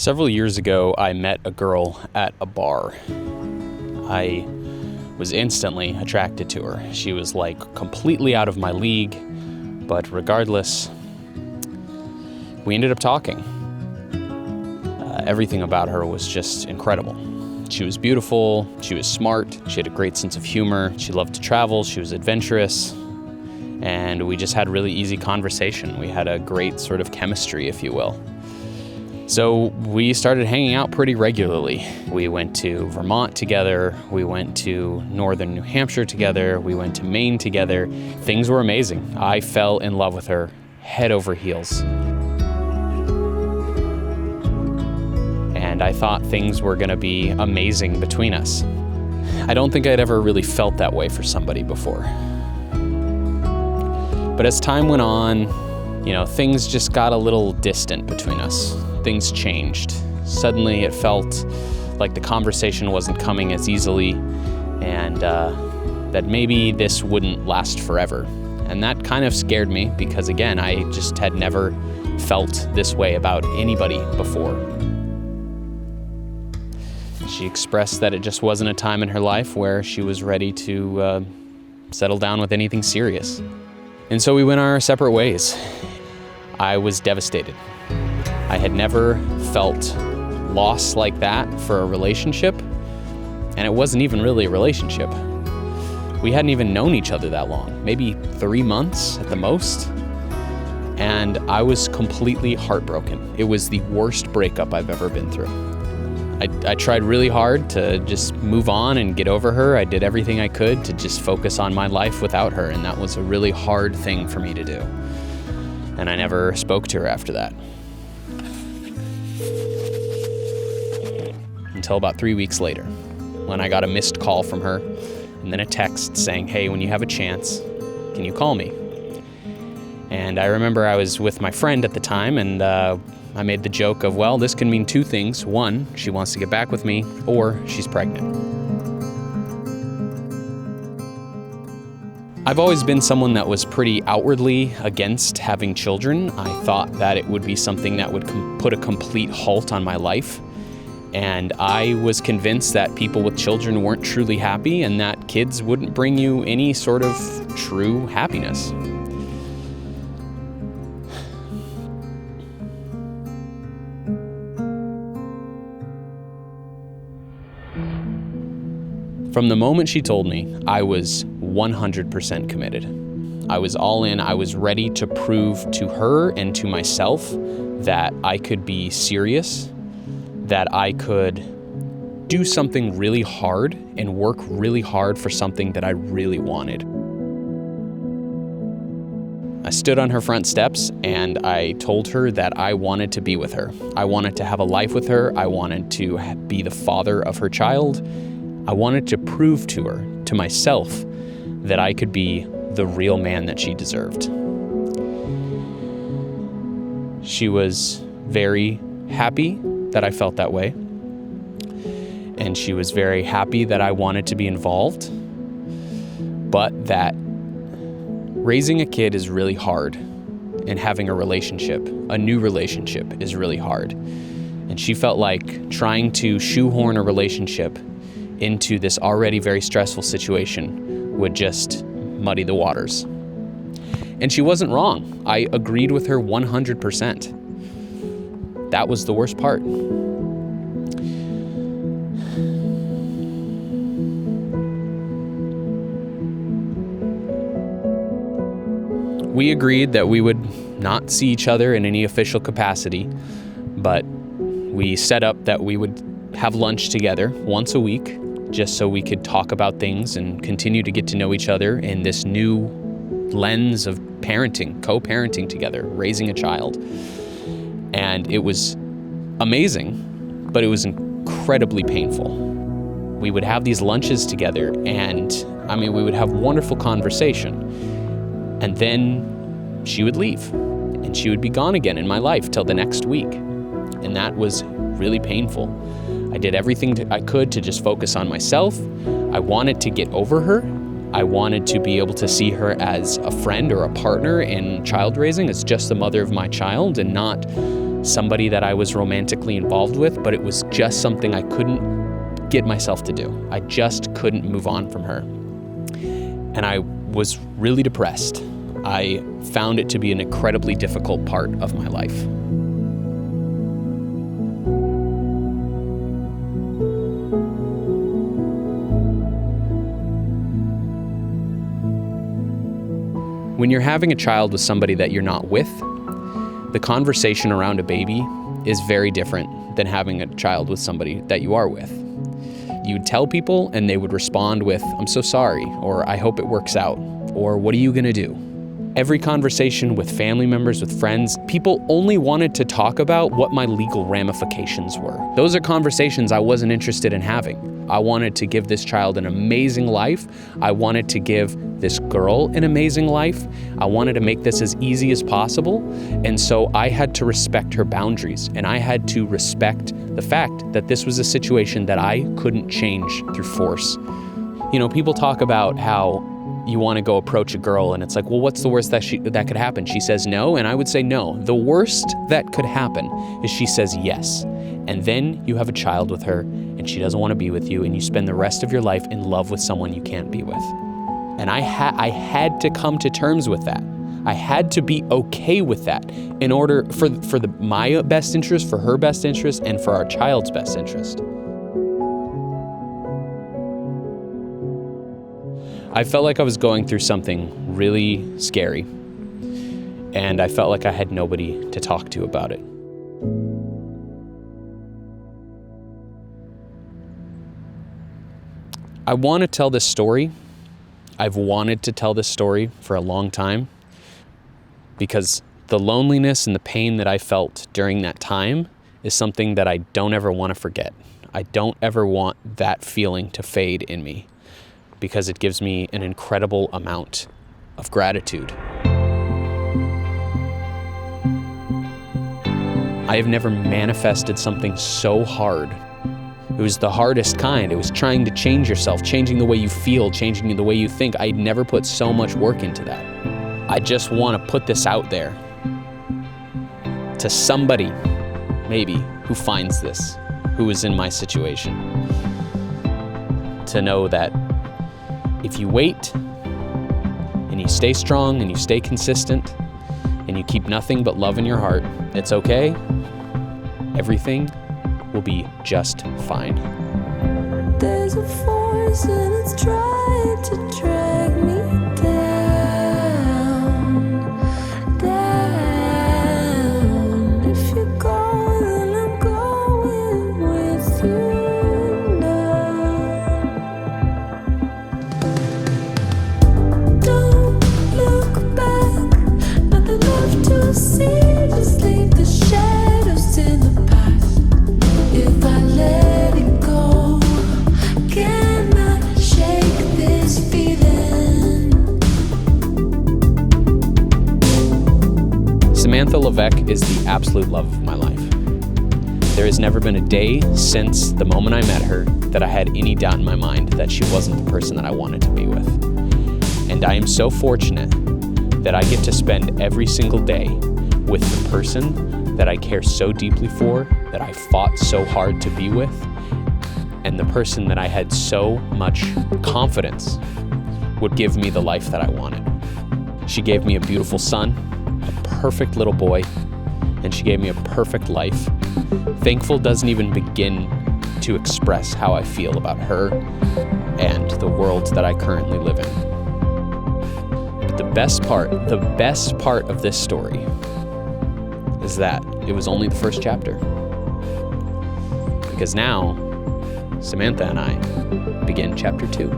Several years ago, I met a girl at a bar. I was instantly attracted to her. She was like completely out of my league, but regardless, we ended up talking. Everything about her was just incredible. She was beautiful, she was smart, she had a great sense of humor, she loved to travel, she was adventurous, and we just had really easy conversation. We had a great sort of chemistry, if you will. So we started hanging out pretty regularly. We went to Vermont together, we went to northern New Hampshire together, we went to Maine together. Things were amazing. I fell in love with her head over heels. And I thought things were gonna be amazing between us. I don't think I'd ever really felt that way for somebody before. But as time went on, things just got a little distant between us. Things changed. Suddenly it felt like the conversation wasn't coming as easily, and that maybe this wouldn't last forever. And that kind of scared me because, again, I just had never felt this way about anybody before. She expressed that it just wasn't a time in her life where she was ready to settle down with anything serious. And so we went our separate ways. I was devastated. I had never felt loss like that for a relationship, and it wasn't even really a relationship. We hadn't even known each other that long, maybe 3 months at the most, and I was completely heartbroken. It was the worst breakup I've ever been through. I tried really hard to just move on and get over her. I did everything I could to just focus on my life without her, and that was a really hard thing for me to do. And I never spoke to her after that. Until about 3 weeks later, when I got a missed call from her, and then a text saying, "Hey, when you have a chance, can you call me?" And I remember I was with my friend at the time, and I made the joke of, well, this can mean two things. One, she wants to get back with me, or she's pregnant. I've always been someone that was pretty outwardly against having children. I thought that it would be something that would put a complete halt on my life. And I was convinced that people with children weren't truly happy and that kids wouldn't bring you any sort of true happiness. From the moment she told me, I was 100% committed. I was all in. I was ready to prove to her and to myself that I could be serious, that I could do something really hard and work really hard for something that I really wanted. I stood on her front steps and I told her that I wanted to be with her. I wanted to have a life with her. I wanted to be the father of her child. I wanted to prove to her, to myself, that I could be the real man that she deserved. She was very happy that I felt that way, and she was very happy that I wanted to be involved, but that raising a kid is really hard, and having a relationship, a new relationship, is really hard. And she felt like trying to shoehorn a relationship into this already very stressful situation would just muddy the waters. And she wasn't wrong. I agreed with her 100%. That was the worst part. We agreed that we would not see each other in any official capacity, but we set up that we would have lunch together once a week, just so we could talk about things and continue to get to know each other in this new lens of parenting, co-parenting together, raising a child. And it was amazing, but it was incredibly painful. We would have these lunches together and, we would have wonderful conversation. And then she would leave and she would be gone again in my life till the next week. And that was really painful. I did everything I could to just focus on myself. I wanted to get over her. I wanted to be able to see her as a friend or a partner in child raising, as just the mother of my child and not somebody that I was romantically involved with, but it was just something I couldn't get myself to do. I just couldn't move on from her. And I was really depressed. I found it to be an incredibly difficult part of my life. When you're having a child with somebody that you're not with, the conversation around a baby is very different than having a child with somebody that you are with. You'd tell people and they would respond with, "I'm so sorry," or "I hope it works out," or "What are you gonna do?" Every conversation with family members, with friends, people only wanted to talk about what my legal ramifications were. Those are conversations I wasn't interested in having. I wanted to give this child an amazing life. I wanted to give this girl an amazing life. I wanted to make this as easy as possible. And so I had to respect her boundaries, and I had to respect the fact that this was a situation that I couldn't change through force. You know, people talk about how you want to go approach a girl and it's like, well, what's the worst that could happen? She says no, and I would say no. The worst that could happen is she says yes. And then you have a child with her and she doesn't want to be with you, and you spend the rest of your life in love with someone you can't be with. And I had to come to terms with that. I had to be okay with that in order for my best interest, for her best interest, and for our child's best interest. I felt like I was going through something really scary, and I felt like I had nobody to talk to about it. I want to tell this story. I've wanted to tell this story for a long time, because the loneliness and the pain that I felt during that time is something that I don't ever want to forget. I don't ever want that feeling to fade in me, because it gives me an incredible amount of gratitude. I have never manifested something so hard. It was the hardest kind. It was trying to change yourself, changing the way you feel, changing the way you think. I'd never put so much work into that. I just want to put this out there to somebody, maybe, who finds this, who is in my situation, to know that if you wait and you stay strong and you stay consistent and you keep nothing but love in your heart, it's okay. Everything will be just fine. There's a force and it's trying to drag me down. If you're going, then I'm going with you now. Don't look back, nothing left to see. Just leave the shadows in the past. If I let it go, can I shake this feeling? Samantha Levesque is the absolute love of my life. There has never been a day since the moment I met her that I had any doubt in my mind that she wasn't the person that I wanted to be with. And I am so fortunate that I get to spend every single day with the person that I care so deeply for, that I fought so hard to be with, and the person that I had so much confidence would give me the life that I wanted. She gave me a beautiful son, a perfect little boy, and she gave me a perfect life. Thankful doesn't even begin to express how I feel about her and the world that I currently live in. But the best part of this story is that it was only the first chapter. Because now, Samantha and I begin chapter 2.